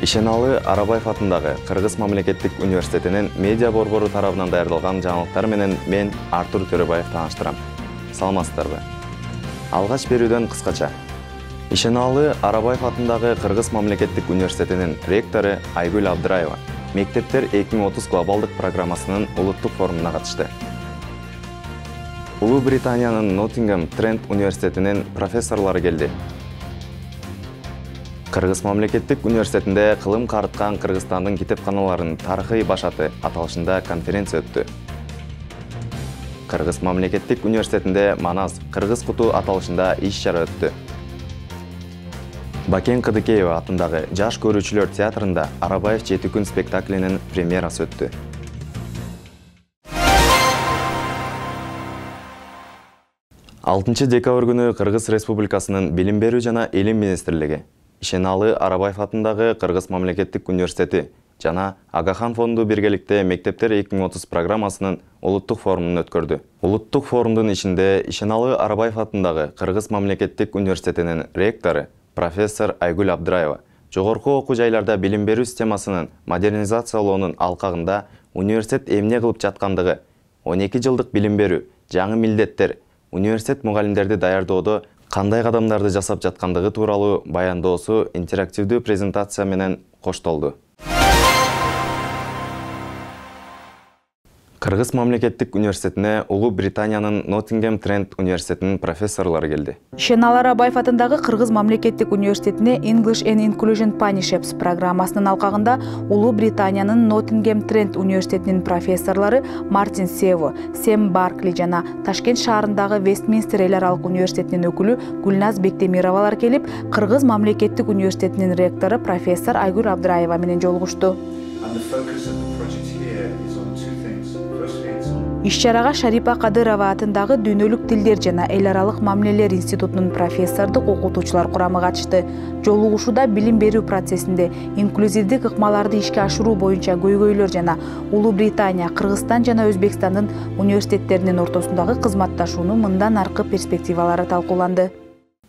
Ишеналы Арабаев атындагы Кыргыз мамлекеттик университетинин медиа борбору тарабынан даярдалган жаңылыктар менен мен Артур Төрөбаев тааныштырам. Саламатсыздарбы? Алгач берүүдөн кыскача. Ишеналы Арабаев атындагы Кыргыз мамлекеттик университетинин ректору Айгүл Абдыраева Мектептер 2030 глобалдык программасынын улуттук форумуна катышты. Улуу Британиянын Ноттингем Трент университетинин профессорлору келди. Кыргыз мамлекеттик университетинде кылым карыткан Кыргызстандын китепканаларынын тарыхый башаты аталышында конференция өттү. Кыргыз мамлекеттик университетинде Манас Кыргыз куту аталышында иш-чара өттү. Бакен Кыдыкеева атындагы Жаш көрүүчүлөр театрында Арабаев 7 күн спектаклинин премьерасы өттү. 6 декабрь күнү Кыргыз Республикасынын Билим берүү жана Илим министрлиги Ишеналы Арабаев атындагы Кыргыз мамлекеттик университети жана Агахан фонду биргеликте Мектептер 2030 программасынын улуттук форумун өткөрдү. Улуттук форумдун ичинде Ишеналы Арабаев атындагы Кыргыз мамлекеттик университетинин ректору профессор Айгүл Абдыраева жогорку окуу жайларда билим берүү системасынын модернизациялоонун алкагында университет эмне кылып жаткандыгы, 12 жылдык билим берүү, жаңы милдеттер, университет мугалимдерди даярдоодо кандай кадамдарды жасап жаткандыгы тууралуу баяндоосу интерактивдүү презентация менен коштолду. Кыргыз мамлекеттик университетине Улуу Британиянын Ноттингем Трент университетинин профессорлору келди. Ишеналы Арабаев атындагы Кыргыз мамлекеттик университетине English and Inclusion Partnerships программасынын алкагында Улуу Британиянын Ноттингем Трент университетинин профессорлору Мартин Сево, Сэм Баркли жана Ташкент шаарындагы Вестминстер эл аралык университетинин өкүлү Гүлназ Бектемировалар келип, Кыргыз мамлекеттик университетинин ректору профессор Айгүл Абдыраева менен жолугушту. Иш-чарага Шарипа Кадырова атындагы Дүйнөлүк тилдер жана эл аралык мамилелер институтунун профессордук окутуучулар курамы катышты. Жолугушууда билим берүү процессинде инклюзивдик ыкмаларды ишке ашыруу боюнча көйгөйлөр жана Улуу Британия, Кыргызстан жана Өзбекстандын университеттеринин ортосундагы кызматташуунун мындан аркы перспективалары талкууланды.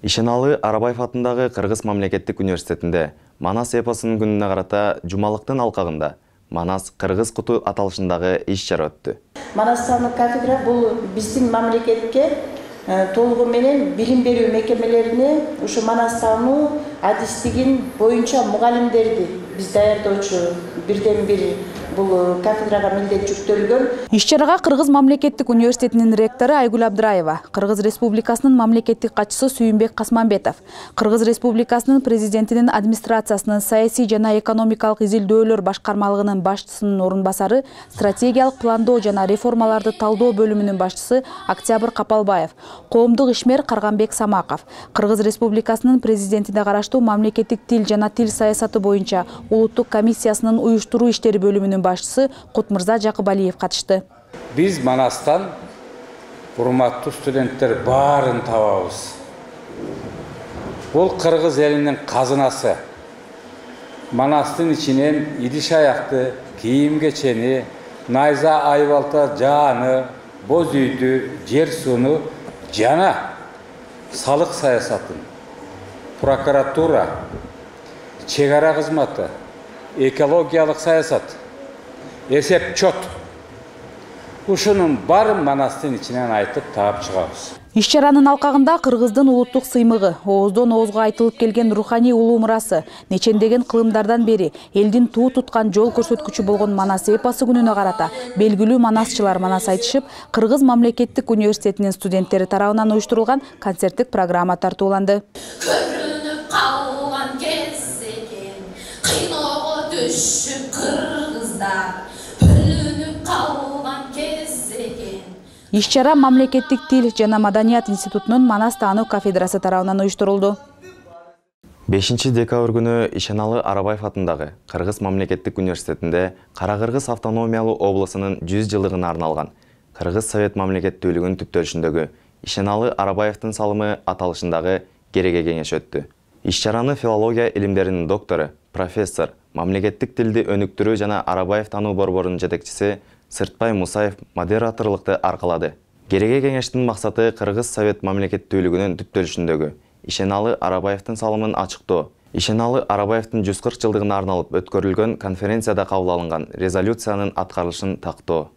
Ишеналы Арабаев атындагы Кыргыз мамлекеттик университетинде Манас эпосунун күнүнө карата жумалыктын алкагында Манас Кыргыз куту аталышындагы иш-чара өттү. Манастаны кафедра бул биздин мамлекетке толугу менен билим берүү мекемелерине ушу Манастаны адистигин боюнча мугалимдерди биз даярдоочу бирден-бир бул кафедрага милдет жүктөлгөн. Иш-чарага Кыргыз мамлекеттик университетинин ректору Айгүл Абдыраева, Кыргыз Республикасынын мамлекеттик катчысы Сүйүнбек Касманбетов, Кыргыз Республикасынын президентинин администрациясынын саясий жана экономикалык изилдөөлөр башкармалыгынын башчысынын орун басары, стратегиялык пландоо жана реформаларды талдоо бөлүмүнүн башчысы Октябрь Капалбаев, коомдук ишмер Карганбек Самаков, Кыргыз Республикасынын президентине караштуу мамлекеттик тил жана тил саясаты боюнча улуттук комиссиясынын уюштуруу иштери бөлүмүнүн башчысы Кутмырза Жакыбалиев катышты. Биз Манастан урматтуу студенттер баарын табабыз. Бул Кыргыз элинин казынасы. Манастын ичинен идиш аякты, кийим кечени, найза айбалта жааны, боз үйдү, жер сууну жана салык саясатын, прокуратура, чек ара кызматы, экологиялык саясат, эсеп-чот. Ушунун баарын Манастын ичинен айтып таап чыгабыз. Иш-чаранын алкагында Кыргыздын улуттук сыймыгы, ооздон оозго айтылып келген руханий улуу мурасы, нечендеген кылымдардан бери элдин туу туткан жол көрсөткүчү болгон Манас эпосу күнүнө карата белгилүү манасчылар манас айтышып, Кыргыз мамлекеттик университетинин студенттери тарабынан уюштурулган концерттик программа тартууланды. Көрүнүп калган кез экен, кыйноого түшүп кыргыздар. Иш-чара мамлекеттик тил жана маданият институтунун Манас таануу кафедрасы тарабынан уюштурулду. 5 декабрь күнү Ишеналы Арабаев атындагы Кыргыз мамлекеттик университетинде Кара-Кыргыз автономиялуу облусунун 100 жылдыгына арналган Кыргыз Совет мамлекеттүүлүгүнүн түптөлүшүндөгү Ишеналы Арабаевдин салымы аталышындагы кереге кеңеш өттү. Иш-чараны филология илимдеринин доктору, профессор, мамлекеттик тилди өнүктүрүү жана Арабаев таануу борборунун жетекчиси Сыртбай Мусаев модераторлукты аркалады. Кереге кеңештин максаты Кыргыз Совет мамлекеттүүлүгүнүн түптөлүшүндөгү Ишеналы Арабаевдин салымын ачыктоо, Ишеналы Арабаевдин 140 жылдыгына арналып өткөрүлгөн конференцияда кабыл алынган резолюциянын аткарылышын тактоо.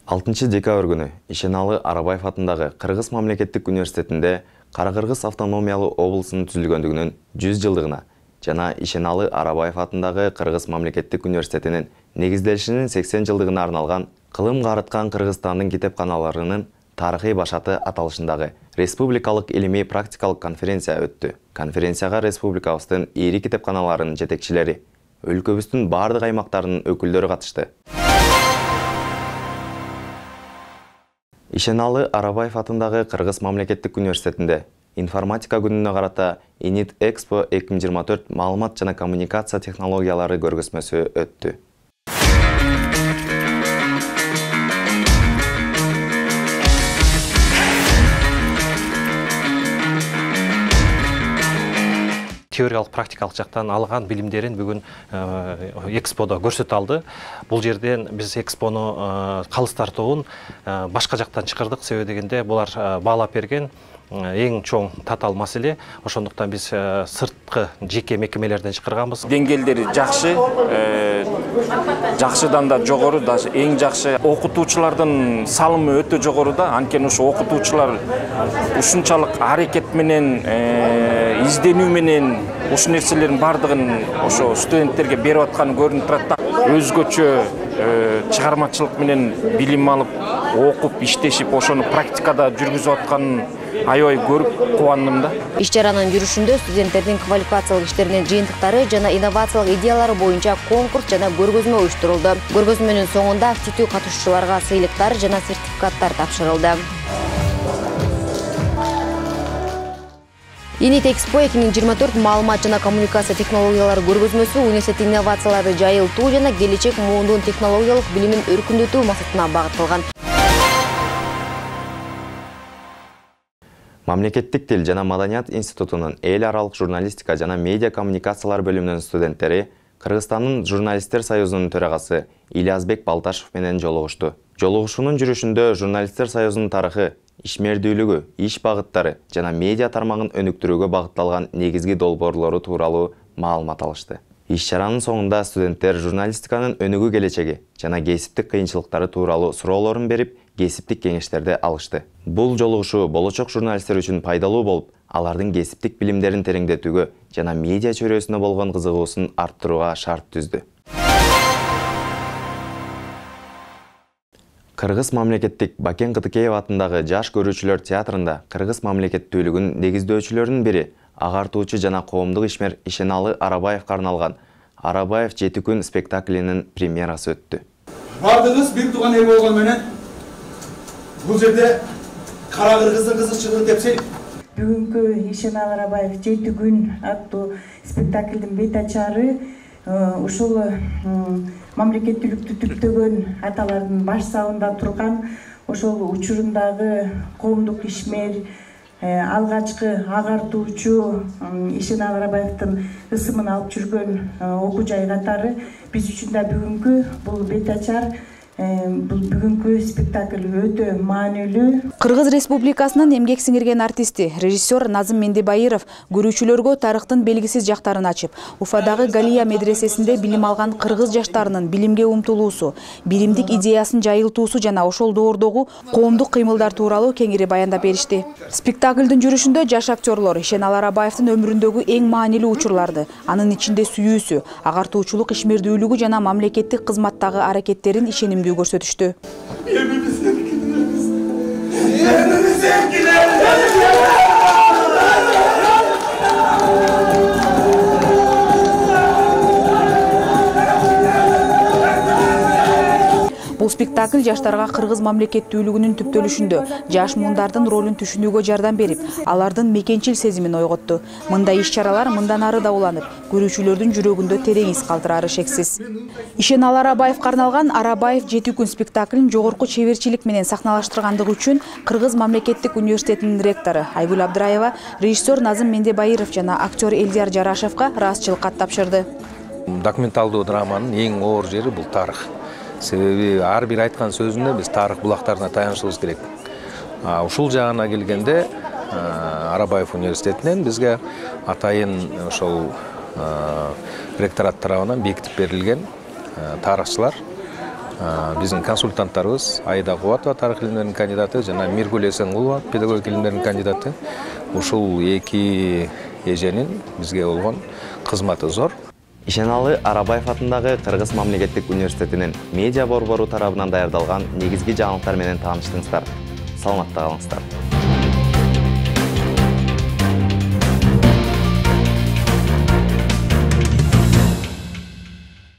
6 декабрь күнү Ишеналы Арабаев атындагы Кыргыз мамлекеттик университетинде Кара-Кыргыз автономиялуу облусунун түзүлгөндүгүнүн 100 жылдыгына жана Ишеналы Арабаев атындагы Кыргыз мамлекеттик университетинин негизделишинин 80 жылдыгына арналган кылым карыткан Кыргызстандын китепканаларынын тарыхый башаты аталышындагы республикалык илимий практикалык конференция өттү. Конференцияга республикабыздын ири китепканаларынын жетекчилери, өлкөбүздүн бардык аймактарынын өкүлдөрү катышты. Ишеналы Арабаев атындагы Кыргыз мамлекеттик университетинде информатика күнүнө карата Init Expo 2024 маалымат жана коммуникация технологиялары көргөзмөсү өттү. Теориялык практикалык жактан алган билимдерин бүгүн эксподо көрсөтө алды. Бул жерден биз экспону калыс тартуун башка жактан чыгырдык, себеби дегенде булар баалап берген эң чоң татаал маселе. Ошондуктан биз сырткы жеке мекемелерден чыгарганбыз. Деңгээлдери жакшы, жакшыдан да жогору, даже эң жакшы окутуучулардын салымы өтө жогору да. Анткени ошо окутуучулар ушунчалык аракет менен, изденүү менен ушул нерселердин бардыгын ошо студенттерге берип атканы көрүнүп турат да. Өзгөчө чыгармачылык менен билим алып, окуп, иштешип, ошону практикада жүргүзүп атканын аябай көрүп кубандым да. Иш-чаранын жүрүшүндө студенттердин квалификациялык иштеринин жыйынтыктары жана инновациялык идеялары боюнча конкурс жана көргөзмө уюштурулду. Көргөзмөнүн соңунда активдүү катышуучуларга сыйлыктар жана сертификаттар тапшырылды. Init Expo 2024 маалымат жана коммуникация технологиялары көргөзмөсү университет инновацияларды жайылтуу жана келечек муундун технологиялык билимин өркүндөтүү максатына багытталган. Мамлекеттик тил жана маданият институтунун эл аралык журналистика жана медиа коммуникациялар бөлүмүнүн студенттери Кыргызстандын журналисттер союзунун төрагасы Ильязбек Балташев менен жолугушту. Жолугушуунун жүрүшүндө журналисттер союзунун тарыхы, ишмердүүлүгү, иш багыттары жана медиа тармагын өнүктүрүүгө багытталган негизги долбоорлору тууралуу маалымат алышты. Иш-чаранын соңунда студенттер журналистиканын өнүгүү келечеги жана кесиптик кыйынчылыктары тууралуу суроолорун берип, кесиптик кеңештерди алышты. Бул жолугушуу болочок журналисттер үчүн пайдалуу болуп, алардын кесиптик билимдерин тереңдетүүгө жана медиа чөйрөсүнө болгон кызыгуусун арттырууга шарт түздү. Кыргыз мамлекеттик Бакен Кытыкеев атындагы жаш көрүүчүлөр театрында кыргыз мамлекеттүүлүгүнүн негиздөөчүлөрүнүн бири, агартуучу жана коомдук ишмер Ишеналы Арабаевга арналган Арабаев 7 күн спектаклинин премьерасы өттү. Бардыгыз бир тууган эл болгон менен бул жерде Кара-Кыргыздын кызыкчылыгын тепсейт. Бүгүнкү Ишеналы Арабаев 7 күн аттуу спектаклдин бет ачары ушул мамлекеттүүлүктү түптөгөн аталардын баш сабында турган ошол учурундагы коомдук ишмер, алгачкы агартуучу Ишеналы Арабаевдин ысымын алып жүргөн окуу жай катары биз үчүн да бүгүнкү бул бет ачар, бул бүгүнкү спектакль өтө маанилүү. Кыргыз Республикасынын эмгек сиңирген артисти, режиссер Назым Мендебайыров көрүүчүлөргө тарыхтын белгисиз жактарын ачып, Уфадагы Галия медресесинде билим алган кыргыз жаштарынын билимге умтулуусу, билимдик идеясын жайылтуусу жана ошол доордогу коомдук кыймылдар тууралуу кеңири баяндап беришти. Спектаклдын жүрүшүндө жаш актерлор Ишеналы Арабаевдин өмүрүндөгү эң маанилүү учурларды, анын ичинде сүйүүсү, агартуучулук, ишмердүүлүгү жана мамлекеттик кызматтагы аракеттерин ишенимдүү көрсөтүштү. Бул спектакль жаштарга кыргыз мамлекеттүүлүгүнүн түптөлүшүндө жаш муундардын ролун түшүнүүгө жардам берип, алардын мекенчил сезимин ойготту. Мындай иш-чаралар мындан ары да уланып, көрүүчүлөрдүн жүрөгүндө терең из калтырары шексиз. Ишеналы Арабаевга арналган Арабаев 7 күн спектаклин жогорку чеберчилик менен сахналаштыргандыгы үчүн Кыргыз мамлекеттик университетинин ректору Айгүл Абдыраева, режиссер Назым Мендебайыров жана актер Элдияр Жарашевга ыраазычылык кат тапшырды. Документалдуу драманын эң оор жери бул тарых. Себеби ар бир айткан сөзүндө биз тарых булактарына таянышыбыз керек. Ушул жагына келгенде Арабаев университетинен бизге атайын ошол ректорат тарабынан бекитип берилген тарыхчылар, биздин консультанттарыбыз Айда Кубатова тарых илимдеринин кандидаты жана Миргүл Эсенгулова педагогика илимдеринин кандидаты. Ушул эки эженин бизге болгон кызматы зор. Ишеналы Арабаев атындагы Кыргыз мамлекеттик университетинин медиа борбору тарабынан даярдалган негизги жаңылыктар менен тааныштыңыздар. Саламатта калыңыздар.